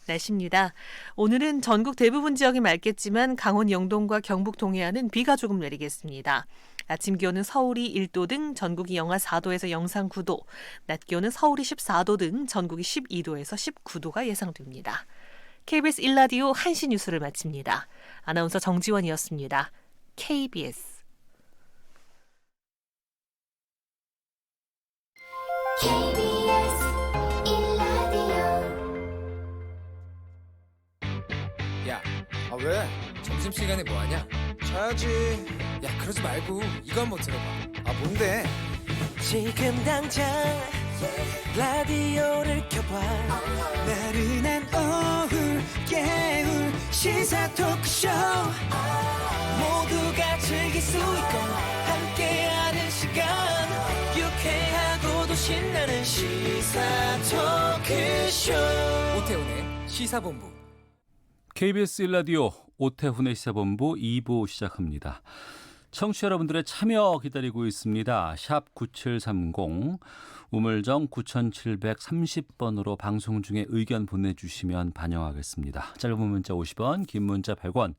날씨입니다. 오늘은 전국 대부분 지역이 맑겠지만 강원 영동과 경북 동해안은 비가 조금 내리겠습니다. 아침 기온은 서울이 1도 등 전국이 영하 4도에서 영상 9도, 낮 기온은 서울이 14도 등 전국이 12도에서 19도가 예상됩니다. KBS 1라디오 1시 뉴스를 마칩니다. 아나운서 정지원이었습니다. KBS 야, 왜? 점심시간에 뭐하냐? 자야지. 야, 그러지 말고 이거 한번 들어봐. 뭔데? 지금 당장 라디오를 켜봐. 나른한 오후 깨울 시사 토크쇼. 모두가 즐길 수 있고 함께하는 시간. 유쾌하고도 신나는 시사 토크쇼. 오태훈의 시사본부. KBS 1라디오 오태훈의 시사본부 2부 시작합니다. 청취자 여러분들의 참여 기다리고 있습니다. 샵 9730 우물정 9730번으로 방송 중에 의견 보내주시면 반영하겠습니다. 짧은 문자 50원, 긴 문자 100원,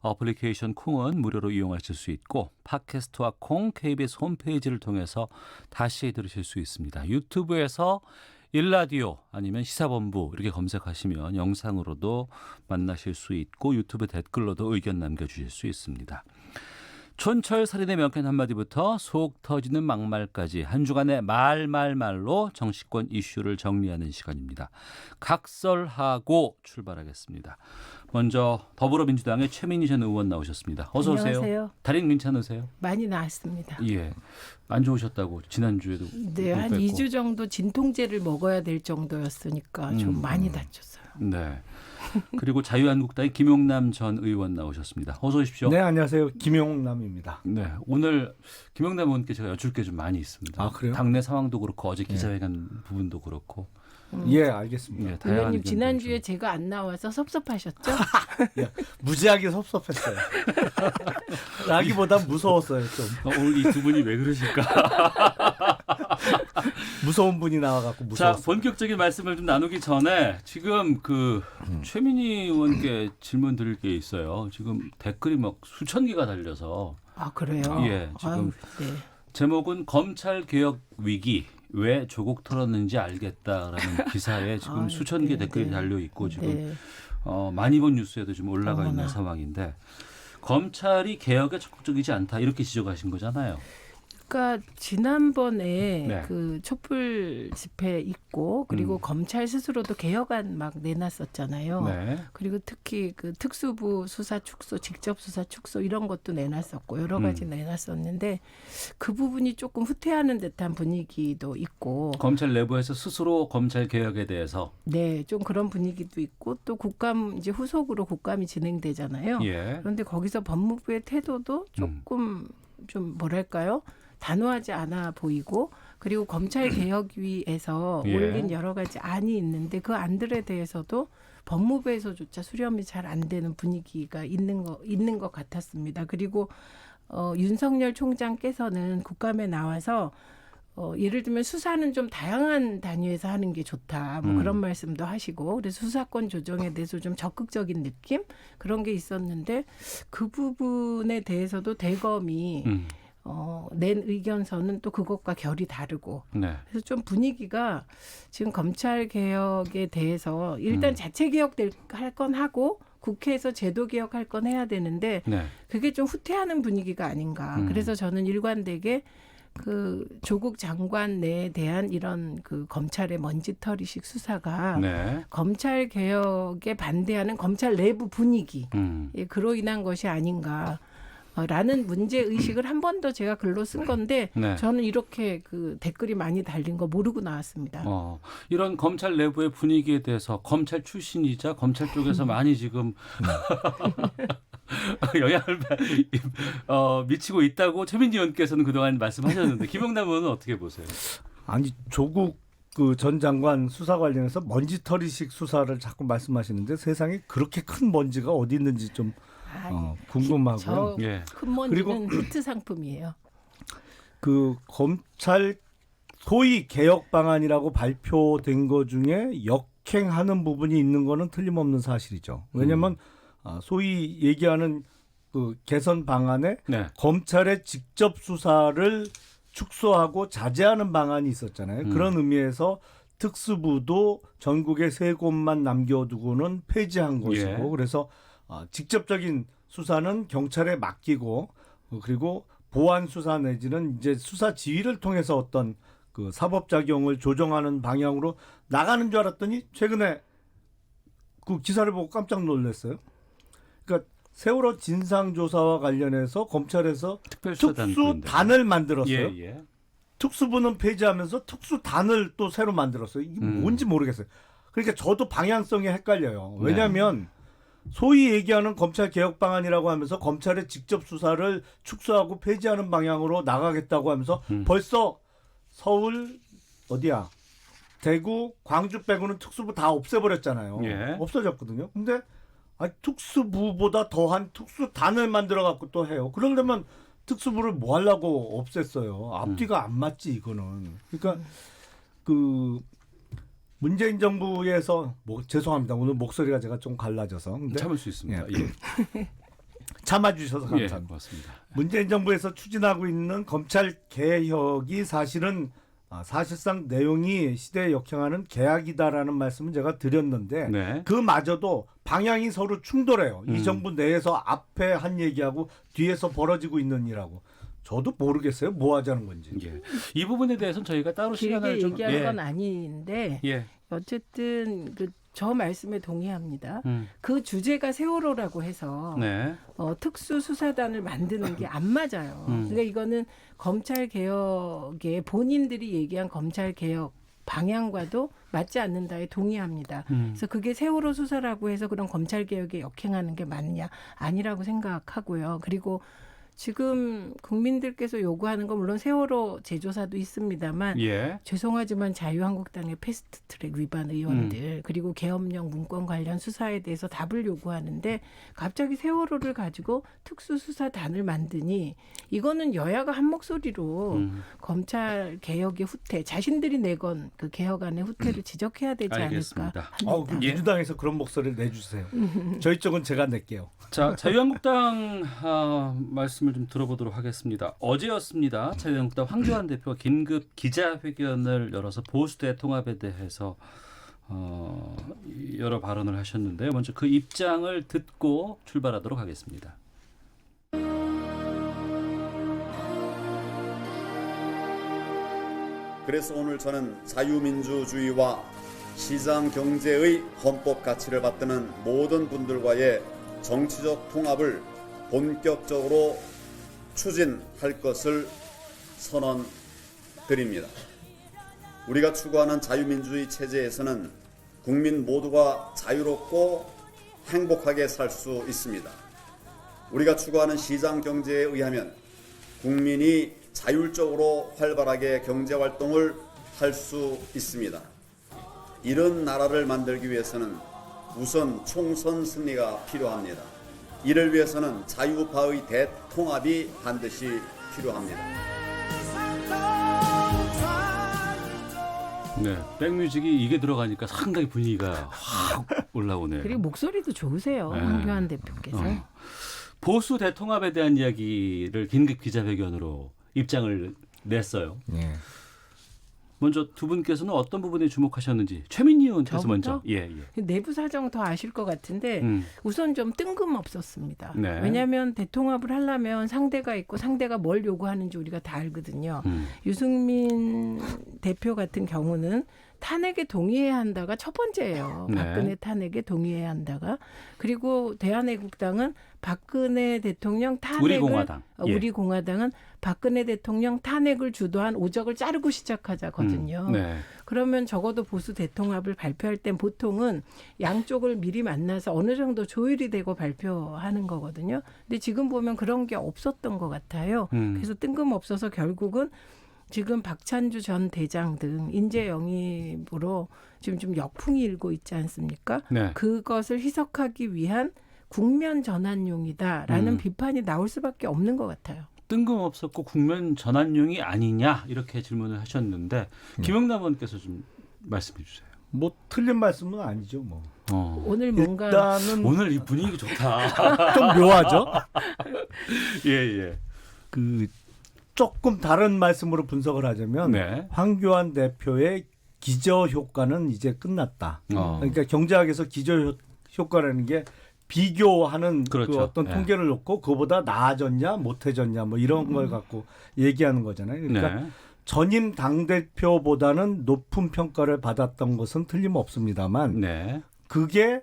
어플리케이션 콩은 무료로 이용하실 수 있고 팟캐스트와 콩 KBS 홈페이지를 통해서 다시 들으실 수 있습니다. 유튜브에서 1라디오 아니면 시사본부 이렇게 검색하시면 영상으로도 만나실 수 있고 유튜브 댓글로도 의견 남겨주실 수 있습니다. 촌철살인의 명쾌한 한마디부터 속 터지는 막말까지 한 주간의 말로 정치권 이슈를 정리하는 시간입니다. 각설하고 출발하겠습니다. 먼저 더불어민주당의 최민희 전 의원 나오셨습니다. 어서 오세요. 안녕하세요. 다리는 괜찮으세요? 많이 나았습니다. 예. 안 좋으셨다고 지난주에도 네, 한 2주 정도 진통제를 먹어야 될 정도였으니까 좀 많이 다쳤어요. 네. 그리고 자유한국당의 김용남 전 의원 나오셨습니다. 어서 오십시오. 네, 안녕하세요. 김용남입니다. 네, 오늘 김용남 의원께 제가 여쭐 게 좀 많이 있습니다. 아, 그래요? 당내 상황도 그렇고 어제 기자회견 부분도 그렇고. 예, 알겠습니다. 네, 다양한 의원님 의견 지난주에 좀. 제가 안 나와서 섭섭하셨죠? 예, 무지하게 섭섭했어요. 라기보다 무서웠어요, 좀. 오늘 이 두 분이 왜 그러실까? 무서운 분이 나와갖고 자, 무서웠어요. 본격적인 말씀을 좀 나누기 전에 지금 그 최민희 의원께 질문 드릴 게 있어요. 지금 댓글이 막 수천 개가 달려서 아, 그래요? 예, 지금 아유, 네. 제목은 검찰 개혁 위기 왜 조국 털었는지 알겠다라는 기사에 지금 아유, 수천 개 네, 댓글이 네. 달려 있고 지금 네. 많이 본 뉴스에도 지금 올라가 있는 어머나. 상황인데 검찰이 개혁에 적극적이지 않다 이렇게 지적하신 거잖아요. 그러니까 지난번에 네. 그 촛불 집회 있고 그리고 검찰 스스로도 개혁안 막 내놨었잖아요. 네. 그리고 특히 그 특수부 수사 축소, 직접 수사 축소 이런 것도 내놨었고 여러 가지 내놨었는데 그 부분이 조금 후퇴하는 듯한 분위기도 있고 검찰 내부에서 스스로 검찰 개혁에 대해서 네, 좀 그런 분위기도 있고 또 국감 이제 후속으로 국감이 진행되잖아요. 예. 그런데 거기서 법무부의 태도도 조금 좀 뭐랄까요? 단호하지 않아 보이고 그리고 검찰개혁위에서 예. 올린 여러 가지 안이 있는데 그 안들에 대해서도 법무부에서조차 수렴이 잘 안 되는 분위기가 있는 것 같았습니다. 그리고 윤석열 총장께서는 국감에 나와서 예를 들면 수사는 좀 다양한 단위에서 하는 게 좋다. 뭐 그런 말씀도 하시고 그래서 수사권 조정에 대해서 좀 적극적인 느낌 그런 게 있었는데 그 부분에 대해서도 대검이 낸 의견서는 또 그것과 결이 다르고 네. 그래서 좀 분위기가 지금 검찰 개혁에 대해서 일단 자체 개혁 할 건 하고 국회에서 제도 개혁할 건 해야 되는데 네. 그게 좀 후퇴하는 분위기가 아닌가. 그래서 저는 일관되게 그 조국 장관에 대한 이런 그 검찰의 먼지털이식 수사가 네. 검찰 개혁에 반대하는 검찰 내부 분위기 예, 그로 인한 것이 아닌가. 라는 문제 의식을 한 번 더 제가 글로 쓴 건데 네. 저는 이렇게 그 댓글이 많이 달린 거 모르고 나왔습니다. 이런 검찰 내부의 분위기에 대해서 검찰 출신이자 검찰 쪽에서 많이 지금 영향을 미치고 있다고 최민희 의원께서는 그동안 말씀하셨는데 김용남 의원은 어떻게 보세요? 아니, 조국 그 전 장관 수사 관련해서 먼지털이식 수사를 자꾸 말씀하시는데 세상에 그렇게 큰 먼지가 어디 있는지 좀 궁금하고요. 예. 큰 먼지는 히트 상품이에요. 그 검찰 소위 개혁 방안이라고 발표된 것 중에 역행하는 부분이 있는 거는 틀림없는 사실이죠. 왜냐하면 소위 얘기하는 그 개선 방안에 네. 검찰의 직접 수사를 축소하고 자제하는 방안이 있었잖아요. 그런 의미에서 특수부도 전국에 3곳만 남겨두고는 폐지한 것이고, 예. 그래서 직접적인 수사는 경찰에 맡기고, 그리고 보안 수사 내지는 이제 수사 지휘를 통해서 어떤 그 사법작용을 조정하는 방향으로 나가는 줄 알았더니 최근에 그 기사를 보고 깜짝 놀랐어요. 그러니까 세월호 진상조사와 관련해서 검찰에서 특수단을 만들었어요. 예, 예. 특수부는 폐지하면서 특수단을 또 새로 만들었어요. 이게 뭔지 모르겠어요. 그러니까 저도 방향성이 헷갈려요. 왜냐하면 소위 얘기하는 검찰 개혁 방안이라고 하면서 검찰의 직접 수사를 축소하고 폐지하는 방향으로 나가겠다고 하면서 벌써 서울 어디야? 대구, 광주 빼고는 특수부 다 없애버렸잖아요. 예. 없어졌거든요. 근데 특수부보다 더한 특수단을 만들어 갖고 또 해요. 그러려면 특수부를 뭐 하려고 없앴어요. 앞뒤가 안 맞지 이거는. 그러니까 그 문재인 정부에서 죄송합니다. 오늘 목소리가 제가 좀 갈라져서. 근데 참을 수 있습니다. 예. 참아주셔서 감사합니다. 예, 고맙습니다. 문재인 정부에서 추진하고 있는 검찰 개혁이 사실상 내용이 시대에 역행하는 개혁이다라는 말씀을 제가 드렸는데 네. 그마저도 방향이 서로 충돌해요. 이 정부 내에서 앞에 한 얘기하고 뒤에서 벌어지고 있는 일하고. 저도 모르겠어요. 뭐 하자는 건지. 예. 이 부분에 대해서는 저희가 따로 시간을 길게 좀 얘기할 건 아닌데 예. 어쨌든 저 말씀에 동의합니다. 음. 그 주제가 세월호라고 해서 네. 특수수사단을 만드는 게 안 맞아요. 그러니까 이거는 검찰개혁에 본인들이 얘기한 검찰개혁 방향과도 맞지 않는다에 동의합니다. 그래서 그게 세월호 수사라고 해서 그런 검찰개혁에 역행하는 게 맞느냐? 아니라고 생각하고요. 그리고 지금 국민들께서 요구하는 건 물론 세월호 재조사도 있습니다만 예. 죄송하지만 자유한국당의 패스트트랙 위반 의원들 그리고 계엄령 문건 관련 수사에 대해서 답을 요구하는데 갑자기 세월호를 가지고 특수수사단을 만드니 이거는 여야가 한 목소리로 검찰 개혁의 후퇴 자신들이 내건 그 개혁안의 후퇴를 지적해야 되지 알겠습니다. 않을까 합니다. 민주당에서 그런 목소리를 내주세요. 저희 쪽은 제가 낼게요. 자, 자유한국당 말씀을 좀 들어보도록 하겠습니다. 어제였습니다. 자유한국당 황교안 대표가 긴급 기자회견을 열어서 보수대 통합에 대해서 여러 발언을 하셨는데요. 먼저 그 입장을 듣고 출발하도록 하겠습니다. 그래서 오늘 저는 자유민주주의와 시장 경제의 헌법 가치를 받드는 모든 분들과의 정치적 통합을 본격적으로 추진할 것을 선언드립니다. 우리가 추구하는 자유민주주의 체제에서는 국민 모두가 자유롭고 행복하게 살 수 있습니다. 우리가 추구하는 시장 경제에 의하면 국민이 자율적으로 활발하게 경제활동을 할 수 있습니다. 이런 나라를 만들기 위해서는 우선 총선 승리가 필요합니다. 이를 위해서는 자유우파의 대통합이 반드시 필요합니다. 네, 백뮤직이 이게 들어가니까 상당히 분위기가 확 올라오네요. 그리고 목소리도 좋으세요. 네. 황교안 대표께서. 보수 대통합에 대한 이야기를 긴급 기자회견으로 입장을 냈어요. 예. 먼저 두 분께서는 어떤 부분에 주목하셨는지 최민희 의원께서 저부터? 먼저. 예. 내부 사정 더 아실 것 같은데 우선 좀 뜬금없었습니다. 네. 왜냐하면 대통합을 하려면 상대가 있고 상대가 뭘 요구하는지 우리가 다 알거든요. 유승민 대표 같은 경우는 탄핵에 동의해야 한다가 첫 번째예요. 네. 박근혜 탄핵에 동의해야 한다가. 그리고 대한애국당은 박근혜 대통령 탄핵을 우리공화당. 예. 우리공화당은 박근혜 대통령 탄핵을 주도한 오적을 자르고 시작하자거든요. 네. 그러면 적어도 보수 대통합을 발표할 땐 보통은 양쪽을 미리 만나서 어느 정도 조율이 되고 발표하는 거거든요. 근데 지금 보면 그런 게 없었던 것 같아요. 그래서 뜬금없어서 결국은 지금 박찬주 전 대장 등 인재 영입으로 지금 좀 역풍이 일고 있지 않습니까? 네. 그것을 희석하기 위한 국면 전환용이다라는 비판이 나올 수밖에 없는 것 같아요. 뜬금없었고 국면 전환용이 아니냐 이렇게 질문을 하셨는데 김영남 의원께서 좀 말씀해 주세요. 뭐 틀린 말씀은 아니죠. 뭐 오늘 뭔가 일단은 오늘 이 분위기 좋다. 좀 묘하죠. 예. 그 조금 다른 말씀으로 분석을 하자면 네. 황교안 대표의 기저 효과는 이제 끝났다. 그러니까 경제학에서 기저 효과라는 게 비교하는 그렇죠. 그 어떤 네. 통계를 놓고 그보다 나아졌냐 못해졌냐 뭐 이런 걸 갖고 얘기하는 거잖아요. 그러니까 네. 전임 당대표보다는 높은 평가를 받았던 것은 틀림없습니다만 네. 그게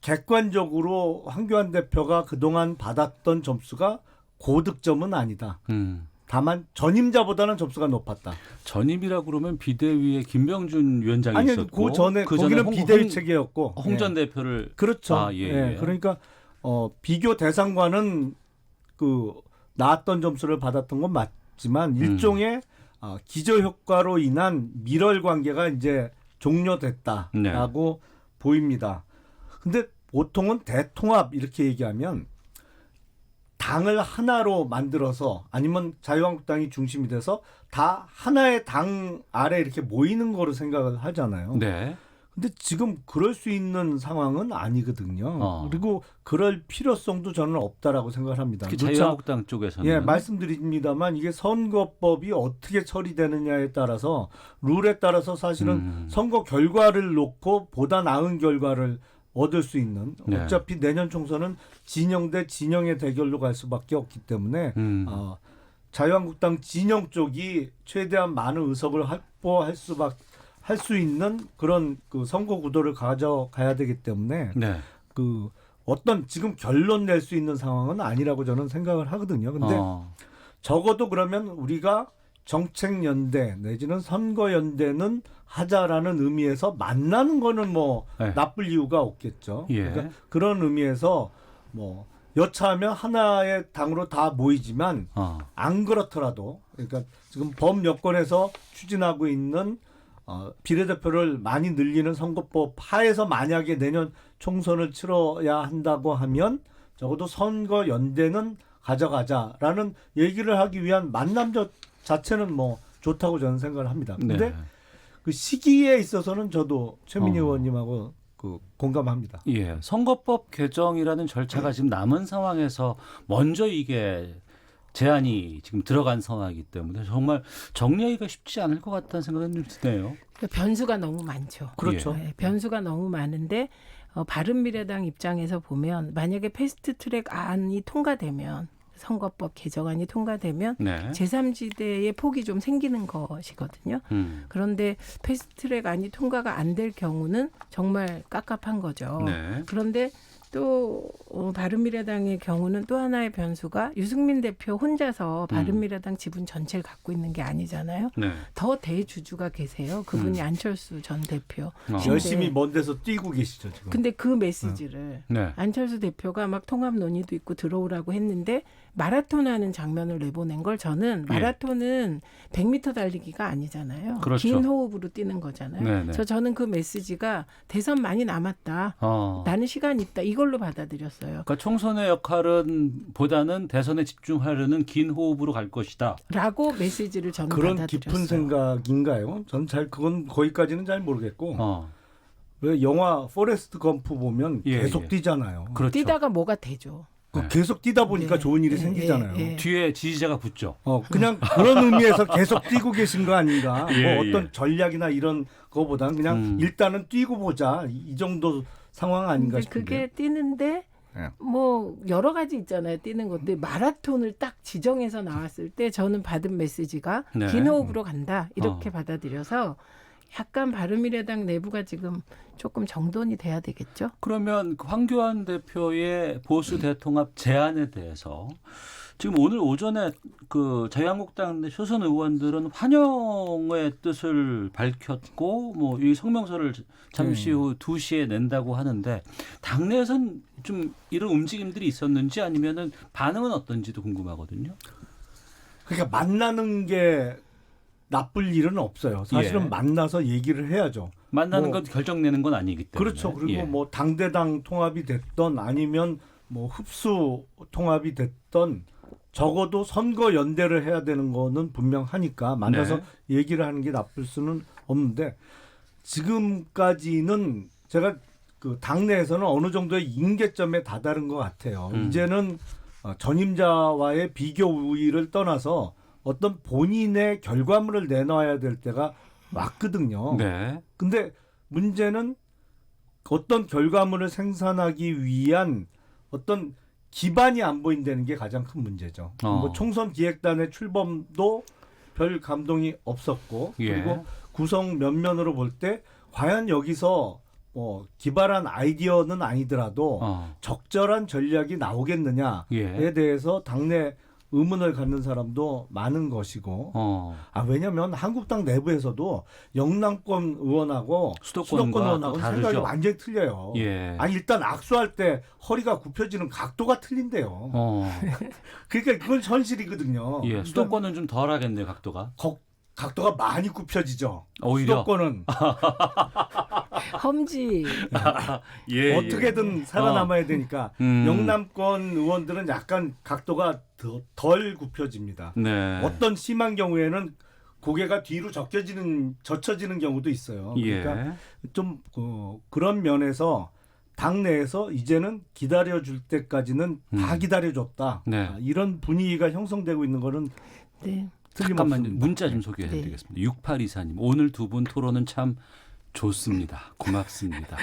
객관적으로 황교안 대표가 그동안 받았던 점수가 고득점은 아니다. 다만 전임자보다는 점수가 높았다. 전임이라고 그러면 비대위에 김병준 위원장이 아니 있었고 그 전에 거기는 비대위 체계였고 홍 전 대표를 그렇죠. 아, 예. 그러니까 비교 대상과는 그 나았던 점수를 받았던 건 맞지만 일종의 기저 효과로 인한 밀월 관계가 이제 종료됐다라고 보입니다. 근데 보통은 대통합 이렇게 얘기하면 당을 하나로 만들어서 아니면 자유한국당이 중심이 돼서 다 하나의 당 아래 이렇게 모이는 거로 생각을 하잖아요. 네. 근데 지금 그럴 수 있는 상황은 아니거든요. 그리고 그럴 필요성도 저는 없다라고 생각을 합니다. 특히 자유한국당 쪽에서는. 예, 말씀드립니다만 이게 선거법이 어떻게 처리되느냐에 따라서 룰에 따라서 사실은 선거 결과를 놓고 보다 나은 결과를 얻을 수 있는 네. 어차피 내년 총선은 진영 대 진영의 대결로 갈 수밖에 없기 때문에 자유한국당 진영 쪽이 최대한 많은 의석을 확보할 할 수 있는 그런 그 선거 구도를 가져가야 되기 때문에 네. 그 어떤 지금 결론 낼 수 있는 상황은 아니라고 저는 생각을 하거든요. 근데 적어도 그러면 우리가 정책연대 내지는 선거연대는 하자라는 의미에서 만나는 거는 뭐 네. 나쁠 이유가 없겠죠. 예. 그러니까 그런 의미에서 뭐 여차하면 하나의 당으로 다 모이지만 안 그렇더라도 그러니까 지금 범여권에서 추진하고 있는 비례대표를 많이 늘리는 선거법 하에서 만약에 내년 총선을 치러야 한다고 하면 적어도 선거연대는 가져가자라는 얘기를 하기 위한 만남 자체는 뭐 좋다고 저는 생각을 합니다. 근데 네. 그 시기에 있어서는 저도 최민희 의원님하고 그 공감합니다. 예. 선거법 개정이라는 절차가 지금 남은 상황에서 먼저 이게 제안이 지금 들어간 상황이기 때문에 정말 정리하기가 쉽지 않을 것 같다는 생각은 좀 드네요. 변수가 너무 많죠. 그렇죠. 네, 변수가 너무 많은데 바른미래당 입장에서 보면 만약에 패스트트랙 안이 통과되면 선거법 개정안이 통과되면 네. 제3지대의 폭이 좀 생기는 것이거든요. 그런데 패스트트랙 안이 통과가 안 될 경우는 정말 깝깝한 거죠. 네. 그런데 또 바른미래당의 경우는 또 하나의 변수가 유승민 대표 혼자서 바른미래당 지분 전체를 갖고 있는 게 아니잖아요. 네. 더 대주주가 계세요. 그분이 안철수 전 대표. 근데 열심히 먼 데서 뛰고 계시죠 지금. 근데 그 메시지를 네. 안철수 대표가 막 통합 논의도 있고 들어오라고 했는데 마라톤 하는 장면을 내보낸 걸 저는 마라톤은 100m 달리기가 아니잖아요. 그렇죠. 긴 호흡으로 뛰는 거잖아요. 네네. 그래서 저는 그 메시지가 대선 많이 남았다. 나는 시간 있다. 이걸로 받아들였어요. 그러니까 총선의 역할은 보다는 대선에 집중하려는 긴 호흡으로 갈 것이다. 라고 메시지를 저는 그런 받아들였어요. 깊은 생각인가요? 전 잘 그건 거기까지는 잘 모르겠고 왜 영화 포레스트 검프 보면 계속 뛰잖아요. 그렇죠. 뛰다가 뭐가 되죠. 계속 뛰다 보니까 네. 좋은 일이 네, 생기잖아요. 네, 네. 뒤에 지지자가 붙죠. 그냥 그런 의미에서 계속 뛰고 계신 거 아닌가. 예, 뭐 어떤 예. 전략이나 이런 거보다는 그냥 일단은 뛰고 보자. 이 정도 상황 아닌가 근데 싶은데. 그게 뛰는데 네. 뭐 여러 가지 있잖아요. 뛰는 건데 마라톤을 딱 지정해서 나왔을 때 저는 받은 메시지가 네. 긴 호흡으로 간다 이렇게 받아들여서 약간 바른미래당 내부가 지금 조금 정돈이 돼야 되겠죠. 그러면 그 황교안 대표의 보수 대통합 제안에 대해서 지금 오늘 오전에 그 자유한국당 내 초선 의원들은 환영의 뜻을 밝혔고 뭐 이 성명서를 잠시 후 2시에 낸다고 하는데 당내에선 좀 이런 움직임들이 있었는지 아니면은 반응은 어떤지도 궁금하거든요. 그러니까 만나는 게 나쁠 일은 없어요. 사실은 예. 만나서 얘기를 해야죠. 만나는 뭐, 것 결정 내는 건 아니기 때문에. 그렇죠. 그리고 예. 뭐 당대당 통합이 됐던 아니면 뭐 흡수 통합이 됐던 적어도 선거 연대를 해야 되는 거는 분명하니까 만나서 네. 얘기를 하는 게 나쁠 수는 없는데 지금까지는 제가 그 당내에서는 어느 정도의 임계점에 다다른 것 같아요. 이제는 전임자와의 비교 우위를 떠나서 어떤 본인의 결과물을 내놔야 될 때가 왔거든요. 네. 근데 문제는 어떤 결과물을 생산하기 위한 어떤 기반이 안 보인다는 게 가장 큰 문제죠. 뭐 총선 기획단의 출범도 별 감동이 없었고 예. 그리고 구성 면면으로 볼 때 과연 여기서 기발한 아이디어는 아니더라도 적절한 전략이 나오겠느냐에 예. 대해서 당내 의문을 갖는 사람도 많은 것이고 왜냐하면 한국당 내부에서도 영남권 의원하고 수도권 의원하고 생각이 완전히 틀려요. 예. 아니 일단 악수할 때 허리가 굽혀지는 각도가 틀린데요. 그러니까 그건 현실이거든요. 예. 그러니까 수도권은 좀 덜하겠네요, 각도가. 각도가 많이 굽혀지죠. 오히려 수도권은 험지. 예, 어떻게든 살아남아야 되니까 영남권 의원들은 약간 각도가 덜 굽혀집니다. 네. 어떤 심한 경우에는 고개가 뒤로 젖혀지는 경우도 있어요. 그러니까 예. 좀 그런 면에서 당내에서 이제는 기다려줄 때까지는 다 기다려줬다. 네. 이런 분위기가 형성되고 있는 거는 네. 잠깐만요. 틀림없습니다. 문자 좀 소개해드리겠습니다. 6824님. 오늘 두 분 토론은 참 좋습니다. 고맙습니다.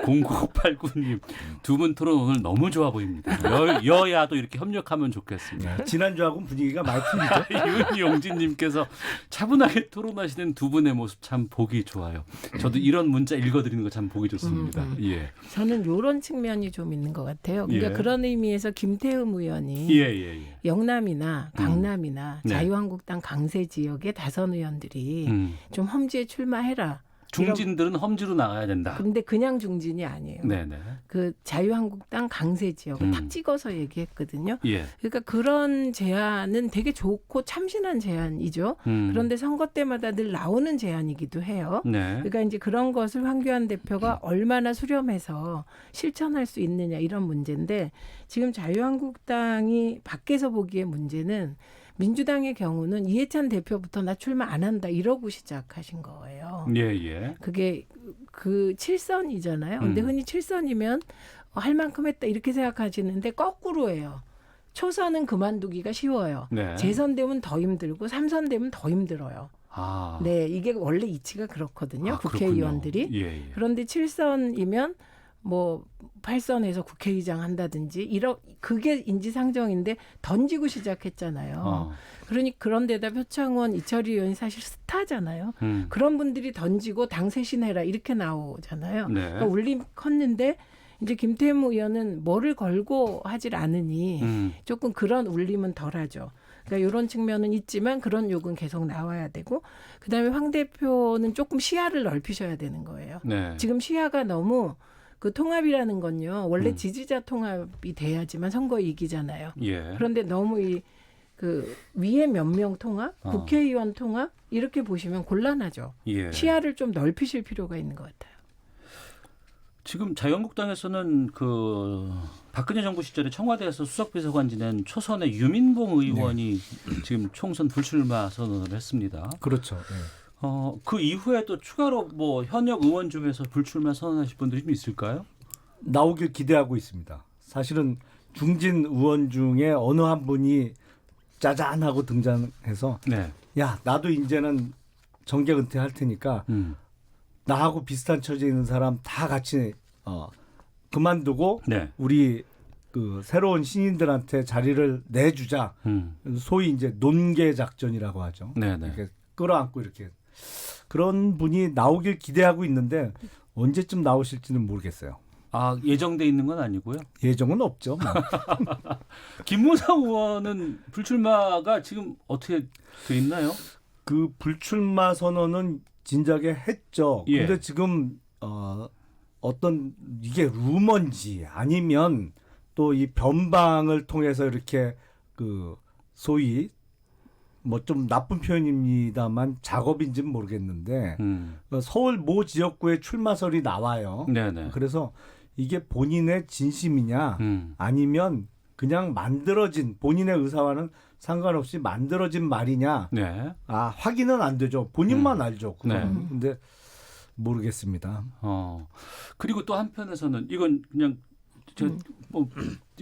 0989님. 두 분 토론 오늘 너무 좋아 보입니다. 여야도 이렇게 협력하면 좋겠습니다. 지난주하고는 분위기가 많이 틀리죠. 윤용진님께서 차분하게 토론하시는 두 분의 모습 참 보기 좋아요. 저도 이런 문자 읽어드리는 거 참 보기 좋습니다. 예. 저는 이런 측면이 좀 있는 것 같아요. 그러니까 예. 그런 의미에서 김태흠 의원이 예. 영남이나 강남이나 네. 자유한국당 강세 지역의 다선 의원들이 좀 험지에 출마해라. 중진들은 험지로 나가야 된다. 근데 그냥 중진이 아니에요. 네네. 그 자유한국당 강세 지역을 탁 찍어서 얘기했거든요. 예. 그러니까 그런 제안은 되게 좋고 참신한 제안이죠. 그런데 선거 때마다 늘 나오는 제안이기도 해요. 네. 그러니까 이제 그런 것을 황교안 대표가 얼마나 수렴해서 실천할 수 있느냐 이런 문제인데 지금 자유한국당이 밖에서 보기에 문제는 민주당의 경우는 이해찬 대표부터 나 출마 안 한다 이러고 시작하신 거예요. 예. 그게 그 7선이잖아요. 근데 흔히 7선이면 할 만큼 했다 이렇게 생각하시는데 거꾸로예요. 초선은 그만두기가 쉬워요. 네. 재선 되면 더 힘들고 3선 되면 더 힘들어요. 아. 네, 이게 원래 이치가 그렇거든요. 국회의원들이. 예. 그런데 7선이면 뭐 8선에서 국회의장 한다든지 그게 인지상정인데 던지고 시작했잖아요. 그러니 그런데다 표창원, 이철희 의원이 사실 스타잖아요. 그런 분들이 던지고 당 쇄신해라 이렇게 나오잖아요. 네. 그러니까 울림 컸는데 이제 김태흠 의원은 뭐를 걸고 하질 않으니 조금 그런 울림은 덜하죠. 그러니까 이런 측면은 있지만 그런 욕은 계속 나와야 되고 그다음에 황 대표는 조금 시야를 넓히셔야 되는 거예요. 네. 지금 시야가 너무 그 통합이라는 건요. 원래 지지자 통합이 돼야지만 선거 이기잖아요. 예. 그런데 너무 그 위에 몇 명 통합, 국회의원 통합 이렇게 보시면 곤란하죠. 예. 시야를 좀 넓히실 필요가 있는 것 같아요. 지금 자유한국당에서는 그 박근혜 정부 시절에 청와대에서 수석비서관 지낸 초선의 유민봉 의원이 지금 총선 불출마 선언을 했습니다. 그렇죠. 그 이후에 또 추가로 뭐 현역 의원 중에서 불출마 선언하실 분들이 좀 있을까요? 나오길 기대하고 있습니다. 사실은 중진 의원 중에 어느 한 분이 짜잔하고 등장해서 네. 야 나도 이제는 정계 은퇴할 테니까 나하고 비슷한 처지에 있는 사람 다 같이 그만두고 네. 우리 그 새로운 신인들한테 자리를 내주자. 소위 이제 논계 작전이라고 하죠. 네네. 이렇게 끌어안고 이렇게 그런 분이 나오길 기대하고 있는데 언제쯤 나오실지는 모르겠어요. 아 예정돼 있는 건 아니고요. 예정은 없죠. 김무성 의원은 불출마가 지금 어떻게 돼 있나요? 그 불출마 선언은 진작에 했죠. 예. 근데 지금 어떤 이게 루머인지 아니면 또 이 변방을 통해서 이렇게 그 소위 뭐 좀 나쁜 표현입니다만 작업인지는 모르겠는데 서울 모 지역구에 출마설이 나와요. 네네. 그래서 이게 본인의 진심이냐 아니면 그냥 만들어진 본인의 의사와는 상관없이 만들어진 말이냐 네. 확인은 안 되죠. 본인만 알죠. 네. 근데 모르겠습니다. 그리고 또 한편에서는 이건 그냥 뭐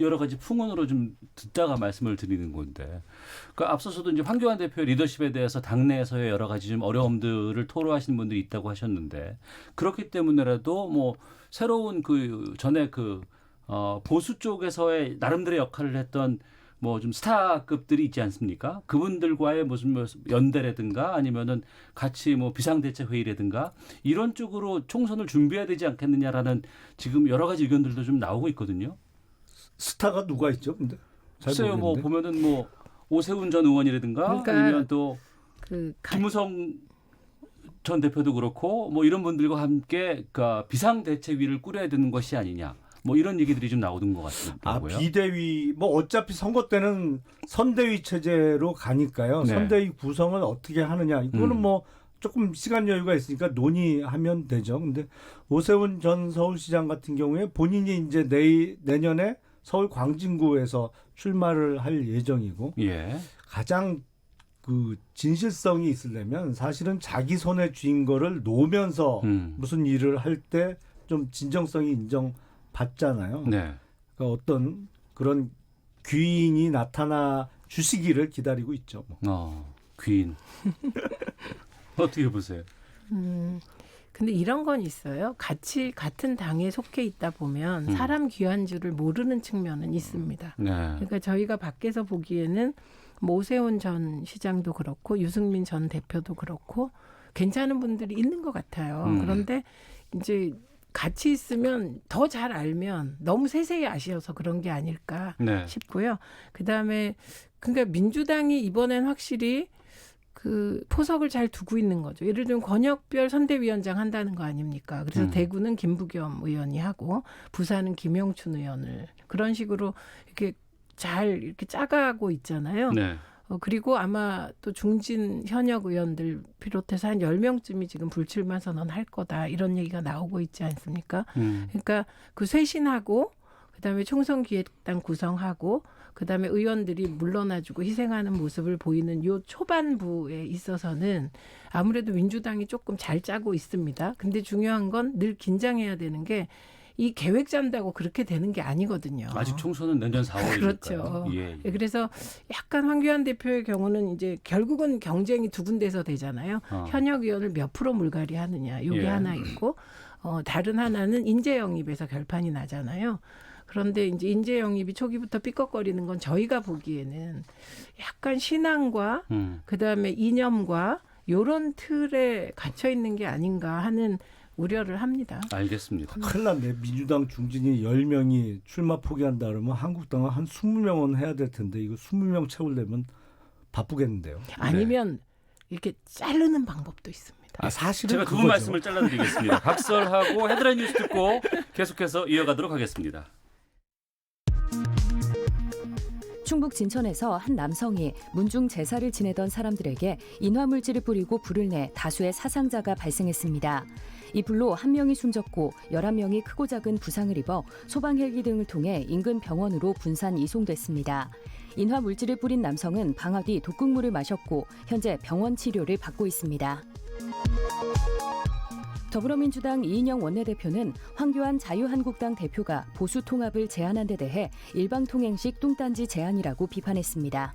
여러 가지 풍문으로 좀 듣다가 말씀을 드리는 건데, 그러니까 앞서서도 이제 황교안 대표의 리더십에 대해서 당내에서의 여러 가지 좀 어려움들을 토로하시는 분들이 있다고 하셨는데, 그렇기 때문에라도 뭐 새로운 그 전에 보수 쪽에서의 나름대로의 역할을 했던 뭐 좀 스타급들이 있지 않습니까? 그분들과의 무슨 뭐 연대라든가 아니면은 같이 뭐 비상대책회의라든가 이런 쪽으로 총선을 준비해야 되지 않겠느냐라는 지금 여러 가지 의견들도 좀 나오고 있거든요. 스타가 누가 있죠? 근데 잘 글쎄요, 뭐 모르겠는데. 보면은 뭐 오세훈 전 의원이라든가 그러니까 아니면 또 그 김무성 전 대표도 그렇고 뭐 이런 분들과 함께 그 비상대책위를 꾸려야 되는 것이 아니냐. 뭐 이런 얘기들이 좀 나오는 것 같더라고요. 비대위 뭐 어차피 선거 때는 선대위 체제로 가니까요. 네. 선대위 구성을 어떻게 하느냐 이거는 뭐 조금 시간 여유가 있으니까 논의하면 되죠. 근데 오세훈 전 서울시장 같은 경우에 본인이 이제 내년에 서울 광진구에서 출마를 할 예정이고 예. 가장 그 진실성이 있으려면 사실은 자기 손에 쥔 거를 놓으면서 무슨 일을 할 때 좀 진정성이 인정받잖아요. 네. 그러니까 어떤 그런 귀인이 나타나 주시기를 기다리고 있죠. 귀인. 어떻게 보세요? 근데 이런 건 있어요. 같은 당에 속해 있다 보면 사람 귀한 줄을 모르는 측면은 있습니다. 네. 그러니까 저희가 밖에서 보기에는 뭐 오세훈 전 시장도 그렇고 유승민 전 대표도 그렇고 괜찮은 분들이 있는 것 같아요. 그런데 이제 같이 있으면 더 잘 알면 너무 세세히 아셔서 그런 게 아닐까 네. 싶고요. 그다음에 그러니까 민주당이 이번엔 확실히 그 포석을 잘 두고 있는 거죠. 예를 들면 권역별 선대위원장 한다는 거 아닙니까? 그래서 대구는 김부겸 의원이 하고 부산은 김영춘 의원을 그런 식으로 이렇게 잘 이렇게 짜가고 있잖아요. 네. 그리고 아마 또 중진 현역 의원들 비롯해서 한 10명쯤이 지금 불출마 선언할 거다. 이런 얘기가 나오고 있지 않습니까? 그러니까 그 쇄신하고 그다음에 총선 기획당 구성하고 그다음에 의원들이 물러나주고 희생하는 모습을 보이는 요 초반부에 있어서는 아무래도 민주당이 조금 잘 짜고 있습니다. 근데 중요한 건 늘 긴장해야 되는 게 이 계획 짠다고 그렇게 되는 게 아니거든요. 아직 총선은 내년 4월이니까요. 그렇죠. 예. 그래서 약간 황교안 대표의 경우는 이제 결국은 경쟁이 두 군데서 되잖아요. 현역 의원을 몇 프로 물갈이 하느냐. 이게 예. 하나 있고 다른 하나는 인재 영입에서 결판이 나잖아요. 그런데 이제 인재 영입이 초기부터 삐걱거리는 건 저희가 보기에는 약간 신앙과 그다음에 이념과 요런 틀에 갇혀 있는 게 아닌가 하는 우려를 합니다. 알겠습니다. 큰일 났네. 민주당 중진이 10명이 출마 포기한다 그러면 한국당은 한 20명은 해야 될 텐데 이거 20명 채우려면 바쁘겠는데요. 아니면 이렇게 자르는 방법도 있습니다. 사실은 제가 두 분 말씀을 잘라드리겠습니다. 각설하고 헤드라인 뉴스 듣고 계속해서 이어가도록 하겠습니다. 충북 진천에서 한 남성이 문중 제사를 지내던 사람들에게 인화물질을 뿌리고 불을 내 다수의 사상자가 발생했습니다. 이 불로 1명이 숨졌고 11명이 크고 작은 부상을 입어 소방헬기 등을 통해 인근 병원으로 분산 이송됐습니다. 인화물질을 뿌린 남성은 방화 뒤 독극물을 마셨고 현재 병원 치료를 받고 있습니다. 더불어민주당 이인영 원내대표는 황교안 자유한국당 대표가 보수 통합을 제안한 데 대해 일방통행식 뚱딴지 제안이라고 비판했습니다.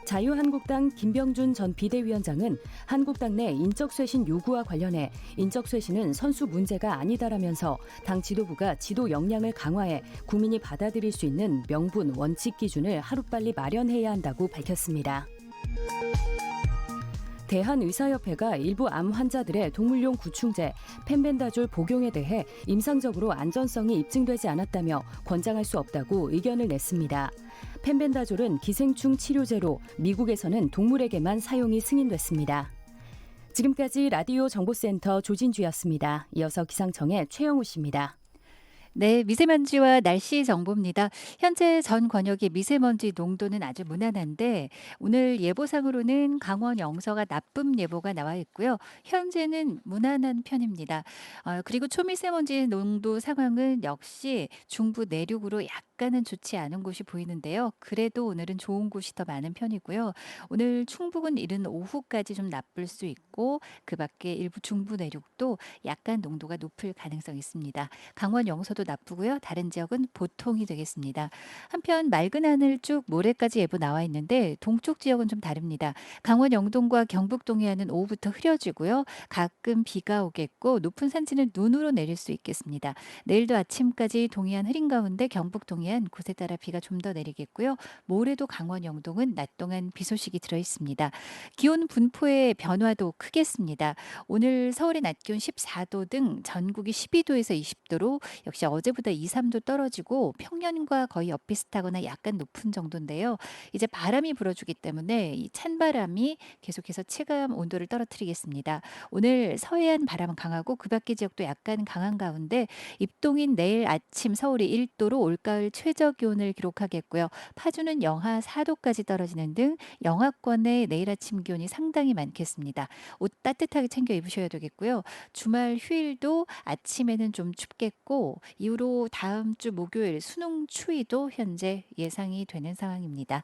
자유한국당 김병준 전 비대위원장은 한국당 내 인적쇄신 요구와 관련해 인적쇄신은 선수 문제가 아니다라면서 당 지도부가 지도 역량을 강화해 국민이 받아들일 수 있는 명분, 원칙 기준을 하루빨리 마련해야 한다고 밝혔습니다. 대한의사협회가 일부 암 환자들의 동물용 구충제 펜벤다졸 복용에 대해 임상적으로 안전성이 입증되지 않았다며 권장할 수 없다고 의견을 냈습니다. 펜벤다졸은 기생충 치료제로 미국에서는 동물에게만 사용이 승인됐습니다. 지금까지 라디오 정보센터 조진주였습니다. 이어서 기상청의 최영우 씨입니다. 네, 미세먼지와 날씨 정보입니다. 현재 전 권역의 미세먼지 농도는 아주 무난한데 오늘 예보상으로는 강원 영서가 나쁨 예보가 나와 있고요. 현재는 무난한 편입니다. 그리고 초미세먼지 농도 상황은 역시 중부 내륙으로 약간 약간은 좋지 않은 곳이 보이는데요. 그래도 오늘은 좋은 곳이 더 많은 편이고요. 오늘 충북은 이른 오후까지 좀 나쁠 수 있고 그 밖에 일부 중부 내륙도 약간 농도가 높을 가능성이 있습니다. 강원 영서도 나쁘고요. 다른 지역은 보통이 되겠습니다. 한편 맑은 하늘 쭉 모레까지 예보 나와 있는데 동쪽 지역은 좀 다릅니다. 강원 영동과 경북 동해안은 오후부터 흐려지고요. 가끔 비가 오겠고 높은 산지는 눈으로 내릴 수 있겠습니다. 내일도 아침까지 동해안 흐린 가운데 경북 동해안 곳에 따라 비가 좀 더 내리겠고요. 모레도 강원 영동은 낮 동안 비 소식이 들어 있습니다. 기온 분포의 변화도 크겠습니다. 오늘 서울의 낮 기온 14도 등 전국이 12도에서 20도로 역시 어제보다 2, 3도 떨어지고 평년과 거의 엇비슷하거나 약간 높은 정도인데요. 이제 바람이 불어주기 때문에 이 찬바람이 계속해서 체감 온도를 떨어뜨리겠습니다. 오늘 서해안 바람은 강하고 그 밖의 지역도 약간 강한 가운데 입동인 내일 아침 서울이 1도로 올가을 최저 기온을 기록하겠고요. 파주는 영하 4도까지 떨어지는 등 영하권의 내일 아침 기온이 상당히 많겠습니다. 옷 따뜻하게 챙겨 입으셔야 되겠고요. 주말 휴일도 아침에는 좀 춥겠고 이후로 다음 주 목요일 수능 추위도 현재 예상이 되는 상황입니다.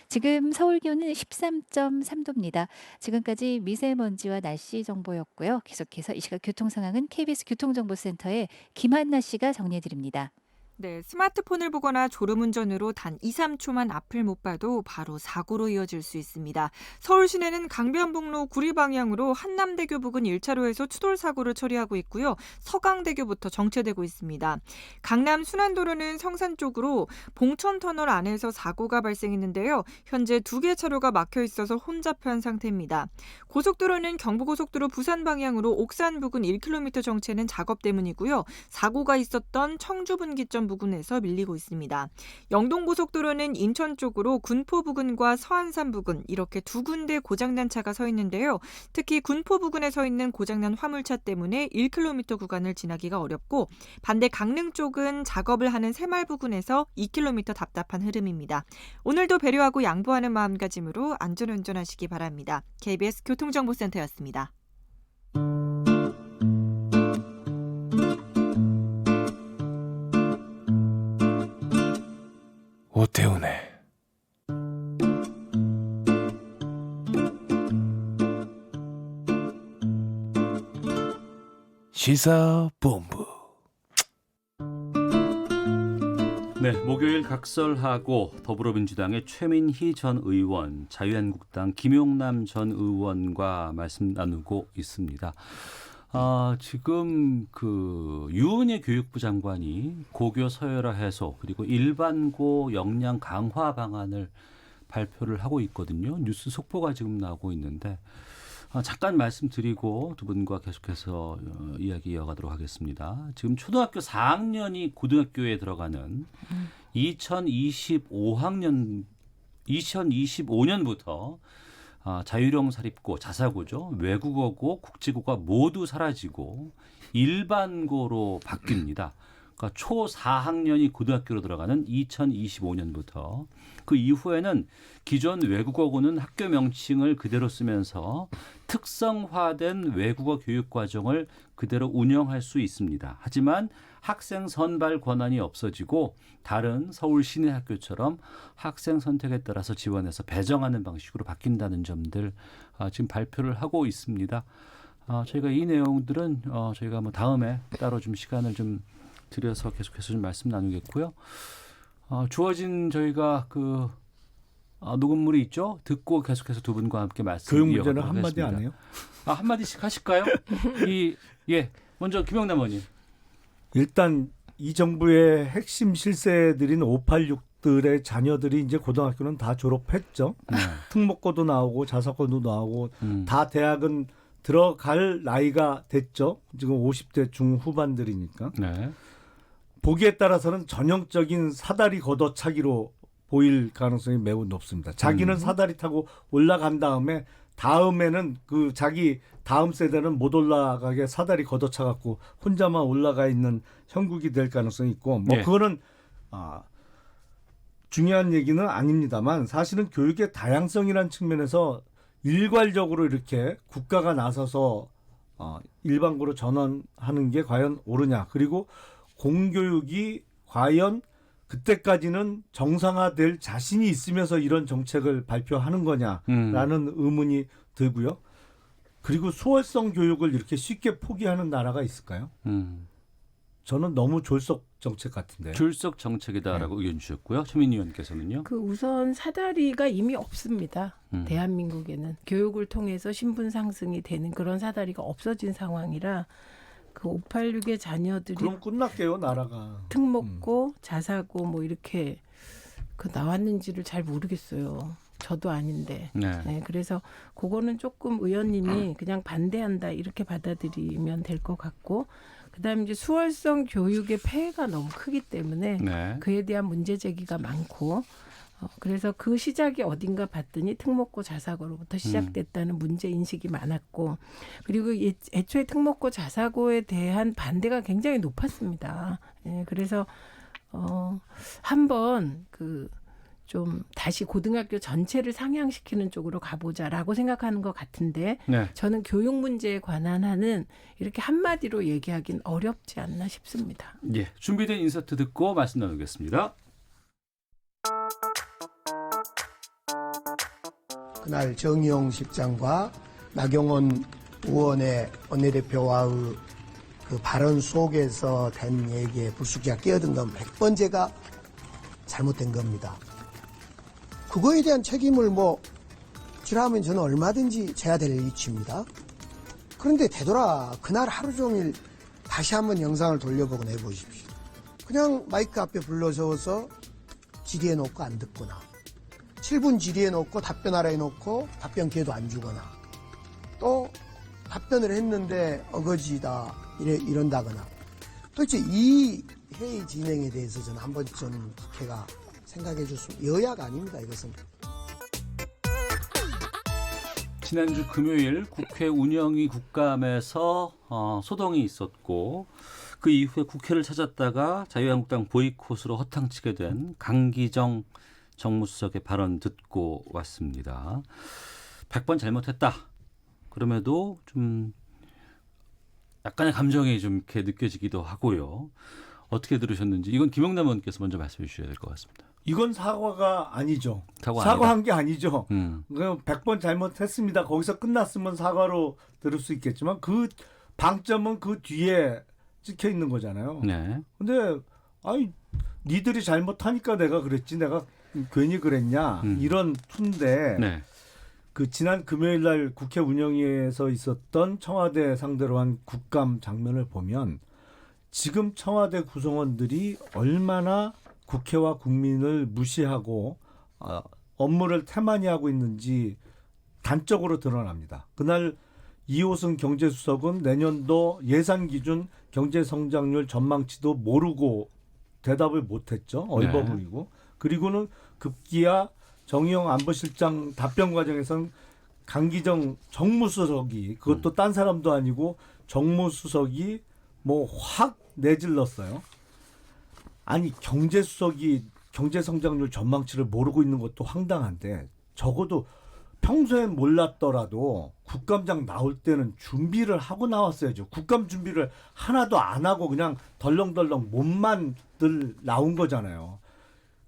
지금 서울 기온은 13.3도입니다. 지금까지 미세먼지와 날씨 정보였고요. 계속해서 이 시각 교통 상황은 KBS 교통정보센터의 김한나 씨가 정리해드립니다. 네, 스마트폰을 보거나 졸음운전으로 단 2, 3초만 앞을 못 봐도 바로 사고로 이어질 수 있습니다. 서울 시내는 강변북로 구리 방향으로 한남대교 부근 1차로에서 추돌 사고를 처리하고 있고요. 서강대교부터 정체되고 있습니다. 강남 순환도로는 성산 쪽으로 봉천터널 안에서 사고가 발생했는데요. 현재 2개 차로가 막혀 있어서 혼잡한 상태입니다. 고속도로는 경부고속도로 부산 방향으로 옥산 부근 1km 정체는 작업 때문이고요. 사고가 있었던 청주 분기점 부근에서 밀리고 있습니다. 영동고속도로는 인천 쪽으로 군포 부근과 서안산 부근 이렇게 두 군데 고장난 차가 서 있는데요. 특히 군포 부근에 서 있는 고장난 화물차 때문에 1km 구간을 지나기가 어렵고 반대 강릉 쪽은 작업을 하는 새마을 부근에서 2km 답답한 흐름입니다. 오늘도 배려하고 양보하는 마음가짐으로 안전운전하시기 바랍니다. KBS 교통정보센터였습니다. 오태훈의 시사본부. 네, 목요일 각설하고 더불어민주당의 최민희 전 의원, 자유한국당 김용남 전 의원과 말씀 나누고 있습니다. 지금 그 유은혜 교육부 장관이 고교 서열화 해소 그리고 일반고 역량 강화 방안을 발표를 하고 있거든요. 뉴스 속보가 지금 나오고 있는데 잠깐 말씀드리고 두 분과 계속해서 이야기 이어가도록 하겠습니다. 지금 초등학교 4학년이 고등학교에 들어가는 2025년부터 자율형 사립고, 자사고죠. 외국어고, 국제고가 모두 사라지고 일반고로 바뀝니다. 그러니까 초 4학년이 고등학교로 들어가는 2025년부터 그 이후에는 기존 외국어고는 학교 명칭을 그대로 쓰면서 특성화된 외국어 교육 과정을 그대로 운영할 수 있습니다. 하지만 학생 선발 권한이 없어지고 다른 서울 시내 학교처럼 학생 선택에 따라서 지원해서 배정하는 방식으로 바뀐다는 점들 지금 발표를 하고 있습니다. 저희가 이 내용들은 저희가 뭐 다음에 따로 좀 시간을 좀 들여서 계속해서 좀 말씀 나누겠고요. 주어진 저희가 그 녹음물이 있죠. 듣고 계속해서 두 분과 함께 말씀 교육 문제는 이어가도록 한마디 하겠습니다. 안 해요? 한마디씩 하실까요? 먼저 김영남 의원님. 일단 이 정부의 핵심 실세들인 586들의 자녀들이 이제 고등학교는 다 졸업했죠. 특목고도 나오고 자사고도 나오고 다 대학은 들어갈 나이가 됐죠. 지금 50대 중후반들이니까. 네. 보기에 따라서는 전형적인 사다리 걷어차기로 보일 가능성이 매우 높습니다. 자기는 사다리 타고 올라간 다음에는 그 자기 다음 세대는 못 올라가게 사다리 걷어차 갖고 혼자만 올라가 있는 형국이 될 가능성이 있고 뭐 그거는 중요한 얘기는 아닙니다만 사실은 교육의 다양성이라는 측면에서 일괄적으로 이렇게 국가가 나서서 일반고로 전환하는 게 과연 옳으냐. 그리고 공교육이 과연 그때까지는 정상화될 자신이 있으면서 이런 정책을 발표하는 거냐라는 의문이 들고요. 그리고 수월성 교육을 이렇게 쉽게 포기하는 나라가 있을까요? 저는 너무 졸속 정책 같은데. 졸속 정책이다라고 의견 주셨고요. 최민희 의원께서는요. 그 우선 사다리가 이미 없습니다. 대한민국에는 교육을 통해서 신분 상승이 되는 그런 사다리가 없어진 상황이라 그 586의 자녀들이 그럼 끝났게요, 나라가. 특목고, 자사고 뭐 이렇게 그 나왔는지를 잘 모르겠어요. 저도 아닌데. 네. 네, 그래서 그거는 조금 의원님이 그냥 반대한다 이렇게 받아들이면 될 것 같고, 그다음에 이제 수월성 교육의 폐해가 너무 크기 때문에 네. 그에 대한 문제 제기가 많고, 그래서 그 시작이 어딘가 봤더니 특목고 자사고로부터 시작됐다는 문제 인식이 많았고, 그리고 애초에 특목고 자사고에 대한 반대가 굉장히 높았습니다. 예, 그래서 한번 좀 다시 고등학교 전체를 상향시키는 쪽으로 가보자라고 생각하는 것 같은데, 네. 저는 교육 문제에 관한 한은 이렇게 한마디로 얘기하긴 어렵지 않나 싶습니다. 예, 준비된 인서트 듣고 말씀 나누겠습니다. 그날 정의용 실장과 나경원 의원의 원내대표와의 그 발언 속에서 된 얘기에 불쑥이가 끼어든 건 100번째가 잘못된 겁니다. 그거에 대한 책임을 지라면 저는 얼마든지 져야 될 위치입니다. 그런데 되돌아 그날 하루 종일 다시 한번 영상을 돌려보고 내보십시오. 그냥 마이크 앞에 불러서서 질의해 놓고 안 듣거나, 7분 질의해 놓고 답변하라 해놓고 답변 기회도 안 주거나, 또 답변을 했는데 어거지다 이런다거나. 도대체 이 회의 진행에 대해서 저는 한 번쯤 국회가 생각해 줬으면, 여야가 아닙니다, 이것은. 지난주 금요일 국회 운영위 국감에서 소동이 있었고, 그 이후에 국회를 찾았다가 자유한국당 보이콧으로 허탕치게 된 강기정 정무수석의 발언 듣고 왔습니다. 100번 잘못했다. 그럼에도 좀 약간의 감정이 좀 이렇게 느껴지기도 하고요. 어떻게 들으셨는지 이건 김영남 의원께서 먼저 말씀해 주셔야 될 것 같습니다. 이건 사과가 아니죠. 사과 사과한 게 아니죠. 음. 100번 잘못했습니다. 거기서 끝났으면 사과로 들을 수 있겠지만 그 방점은 그 뒤에 찍혀 있는 거잖아요. 네. 근데 니들이 잘못하니까 내가 그랬지, 내가 괜히 그랬냐, 이런 투인데. 네. 그 지난 금요일 날 국회 운영위에서 있었던 청와대 상대로 한 국감 장면을 보면 지금 청와대 구성원들이 얼마나 국회와 국민을 무시하고 업무를 태만히 하고 있는지 단적으로 드러납니다. 그날 이호승 경제수석은 내년도 예산 기준 경제성장률 전망치도 모르고 대답을 못했죠. 얼버무리고. 네. 그리고는 급기야 정의용 안보실장 답변 과정에서는 강기정 정무수석이, 그것도 딴 사람도 아니고 정무수석이 확 내질렀어요. 아니, 경제수석이 경제성장률 전망치를 모르고 있는 것도 황당한데, 적어도 평소엔 몰랐더라도 국감장 나올 때는 준비를 하고 나왔어야죠. 국감 준비를 하나도 안 하고 그냥 덜렁덜렁 몸만 늘 나온 거잖아요.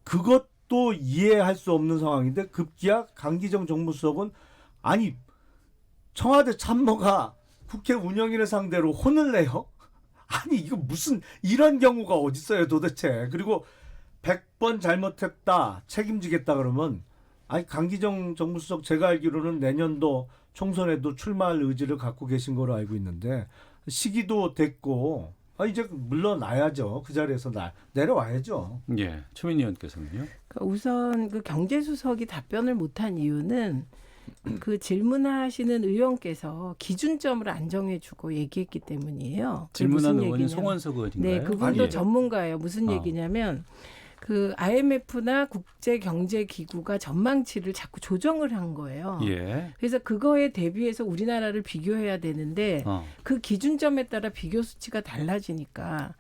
그것도 이해할 수 없는 상황인데 급기야 강기정 정무수석은 아니 청와대 참모가 국회 운영위를 상대로 혼을 내요? 아니 이거 무슨 이런 경우가 어디 있어요 도대체. 그리고 100번 잘못했다 책임지겠다 그러면 아니 강기정 정무수석 제가 알기로는 내년도 총선에도 출마할 의지를 갖고 계신 거로 알고 있는데 시기도 됐고 이제 물러나야죠. 그 자리에서 내려와야죠. 예, 최민희 의원께서는요. 우선 그 경제수석이 답변을 못한 이유는 그 질문하시는 의원께서 기준점을 안 정해주고 얘기했기 때문이에요. 질문한 의원이 송원석 의원인가요? 네, 그분도 아니에요. 전문가예요. 무슨 얘기냐면 그 IMF나 국제경제기구가 전망치를 자꾸 조정을 한 거예요. 예. 그래서 그거에 대비해서 우리나라를 비교해야 되는데 그 기준점에 따라 비교 수치가 달라지니까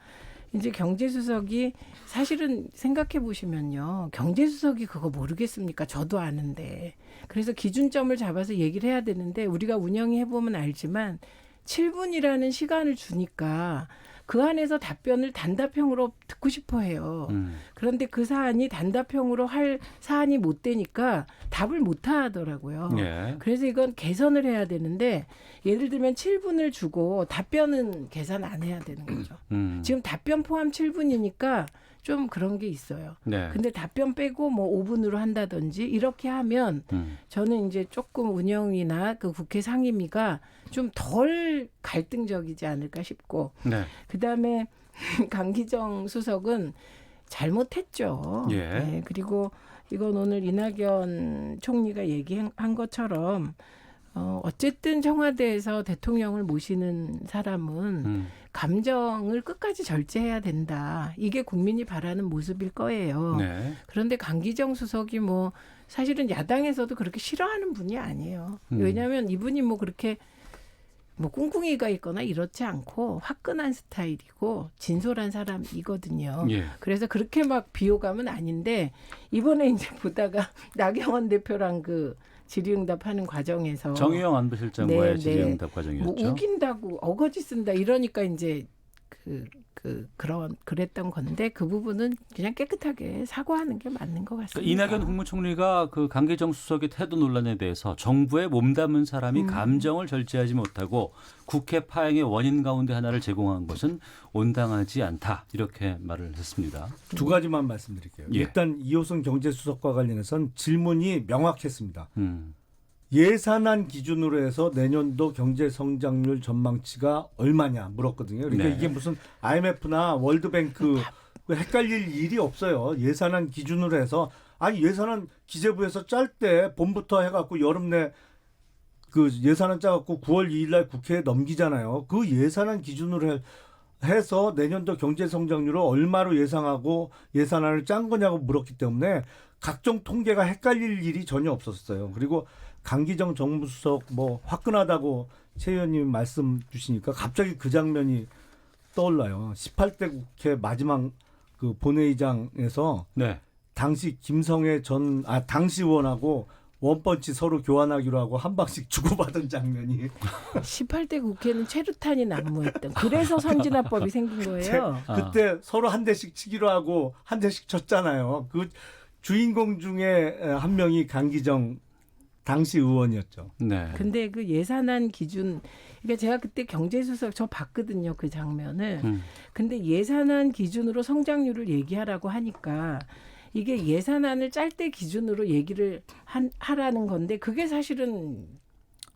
이제 경제수석이 사실은 생각해 보시면요. 경제수석이 그거 모르겠습니까? 저도 아는데. 그래서 기준점을 잡아서 얘기를 해야 되는데 우리가 운영해 보면 알지만 7분이라는 시간을 주니까 그 안에서 답변을 단답형으로 듣고 싶어 해요. 그런데 그 사안이 단답형으로 할 사안이 못 되니까 답을 못 하더라고요. 예. 그래서 이건 개선을 해야 되는데 예를 들면 7분을 주고 답변은 계산 안 해야 되는 거죠. 지금 답변 포함 7분이니까 좀 그런 게 있어요. 네. 근데 답변 빼고 뭐 5분으로 한다든지 이렇게 하면 저는 이제 조금 운영이나 그 국회 상임위가 좀 덜 갈등적이지 않을까 싶고 네. 그다음에 강기정 수석은 잘못했죠. 예. 네, 그리고 이건 오늘 이낙연 총리가 얘기한 것처럼 어쨌든 청와대에서 대통령을 모시는 사람은 감정을 끝까지 절제해야 된다. 이게 국민이 바라는 모습일 거예요. 네. 그런데 강기정 수석이 뭐 사실은 야당에서도 그렇게 싫어하는 분이 아니에요. 왜냐하면 이분이 뭐 그렇게 뭐 꿍꿍이가 있거나 이렇지 않고 화끈한 스타일이고 진솔한 사람이거든요. 예. 그래서 그렇게 막 비호감은 아닌데 이번에 이제 보다가 나경원 대표랑 그 질의응답하는 과정에서 정의용 안보실장과의 네, 질의응답 네. 과정이었죠. 뭐 우긴다고 어거지 쓴다 이러니까 이제 그랬던 건데 그 부분은 그냥 깨끗하게 사과하는 게 맞는 것 같습니다. 그러니까 이낙연 국무총리가 그 강기정 수석의 태도 논란에 대해서 정부에 몸담은 사람이 감정을 절제하지 못하고 국회 파행의 원인 가운데 하나를 제공한 것은 온당하지 않다 이렇게 말을 했습니다. 두 가지만 말씀드릴게요. 예. 일단 이호선 경제수석과 관련해서는 질문이 명확했습니다. 예산안 기준으로 해서 내년도 경제 성장률 전망치가 얼마냐 물었거든요. 그러니까 네. 이게 무슨 IMF나 월드뱅크 헷갈릴 일이 없어요. 예산안 기준으로 해서 아니 예산안 기재부에서 짤 때 봄부터 해갖고 여름 내 그 예산안 짜갖고 9월 2일날 국회에 넘기잖아요. 그 예산안 기준으로 해서 내년도 경제 성장률을 얼마로 예상하고 예산안을 짠 거냐고 물었기 때문에 각종 통계가 헷갈릴 일이 전혀 없었어요. 그리고 강기정 정무수석 뭐 화끈하다고 최 의원님 말씀 주시니까 갑자기 그 장면이 떠올라요. 18대 국회 마지막 그 본회의장에서 네. 당시 김성애 당시 의원하고 원펀치 서로 교환하기로 하고 한 방씩 주고받은 장면이 18대 국회는 최루탄이 난무했던 그래서 선진화법이 생긴 거예요. 그때 서로 한 대씩 치기로 하고 한 대씩 쳤잖아요. 그 주인공 중에 한 명이 강기정 당시 의원이었죠. 네. 근데 그 예산안 기준, 그러니까 제가 그때 경제수석 저 봤거든요, 그 장면을. 근데 예산안 기준으로 성장률을 얘기하라고 하니까 이게 예산안을 짤 때 기준으로 얘기를 하라는 건데 그게 사실은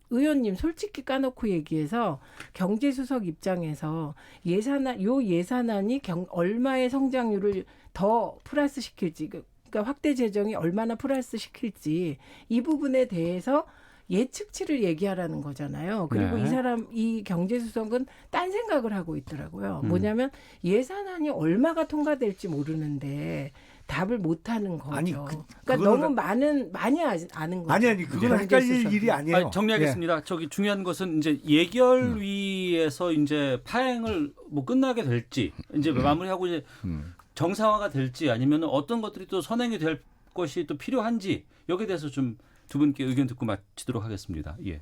의원님 솔직히 까놓고 얘기해서 경제수석 입장에서 예산안이 얼마의 성장률을 더 플러스 시킬지 그러니까 확대 재정이 얼마나 플러스 시킬지 이 부분에 대해서 예측치를 얘기하라는 거잖아요. 그리고 네. 이 경제수석은 딴 생각을 하고 있더라고요. 뭐냐면 예산안이 얼마가 통과될지 모르는데 답을 못 하는 거죠. 아니, 그러니까 너무 많이 아는 거죠. 아니 그거는 헷갈릴 일이 아니에요. 아니, 정리하겠습니다. 저기 중요한 것은 이제 예결위에서 이제 파행을 뭐 끝나게 될지 이제 마무리하고 이제 정상화가 될지 아니면 어떤 것들이 또 선행이 될 것이 또 필요한지 여기에 대해서 좀 두 분께 의견 듣고 마치도록 하겠습니다. 예.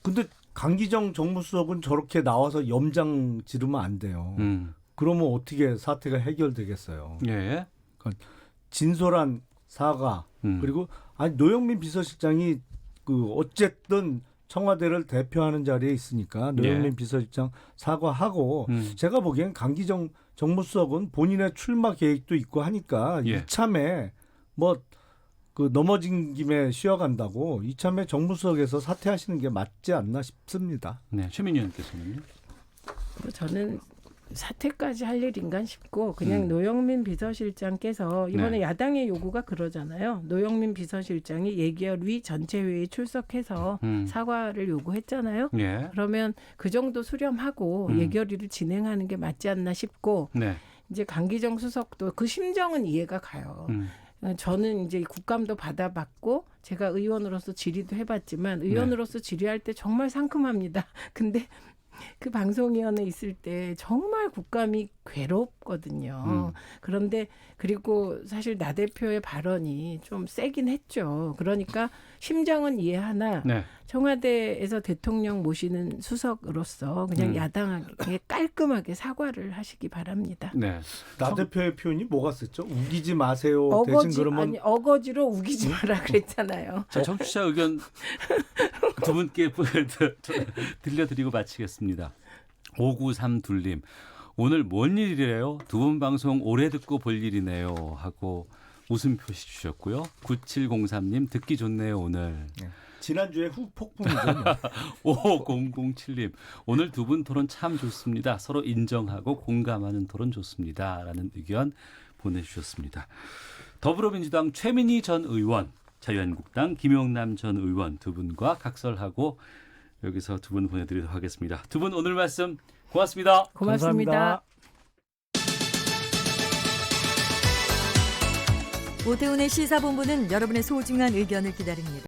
근데 강기정 정무수석은 저렇게 나와서 염장 지르면 안 돼요. 그러면 어떻게 사태가 해결되겠어요. 예. 그러니까 진솔한 사과 그리고 노영민 비서실장이 그 어쨌든 청와대를 대표하는 자리에 있으니까 노영민 비서실장 사과하고 제가 보기엔 강기정 정무수석은 본인의 출마 계획도 있고 하니까 이참에 뭐 그 넘어진 김에 쉬어간다고 이참에 정무수석에서 사퇴하시는 게 맞지 않나 싶습니다. 네, 최민희 의원께서는요. 저는 사퇴까지 할 일인가 싶고 그냥 노영민 비서실장께서 이번에 야당의 요구가 그러잖아요. 노영민 비서실장이 예결위 전체 회의에 출석해서 사과를 요구했잖아요. 예. 그러면 그 정도 수렴하고 예결위를 진행하는 게 맞지 않나 싶고 네. 이제 강기정 수석도 그 심정은 이해가 가요. 저는 이제 국감도 받아봤고 제가 의원으로서 질의도 해봤지만 의원으로서 질의할 때 정말 상큼합니다. 근데 그 방송위원회 있을 때 정말 국감이 괴롭거든요. 그런데 그리고 사실 나 대표의 발언이 좀 세긴 했죠. 그러니까 심정은 이해하나 네. 청와대에서 대통령 모시는 수석으로서 그냥 야당하게 깔끔하게 사과를 하시기 바랍니다. 네. 나 대표의 표현이 뭐가 썼죠? 우기지 마세요. 대신 어거지 그러면 아니 어거지로 우기지 마라 그랬잖아요. 자, 청취자 의견 두 분께 들려드리고 마치겠습니다. 5932님. 오늘 뭔 일이래요? 두 분 방송 오래 듣고 볼 일이네요. 하고 웃음 표시 주셨고요. 9703님. 듣기 좋네요, 오늘. 지난주에 후폭풍이죠. 5007님. 오늘 두 분 토론 참 좋습니다. 서로 인정하고 공감하는 토론 좋습니다. 라는 의견 보내주셨습니다. 더불어민주당 최민희 전 의원, 자유한국당 김용남 전 의원 두 분과 각설하고 여기서 두 분 보내드리도록 하겠습니다. 두 분 오늘 말씀 고맙습니다. 고맙습니다. 오태훈의 시사본부는 여러분의 소중한 의견을 기다립니다.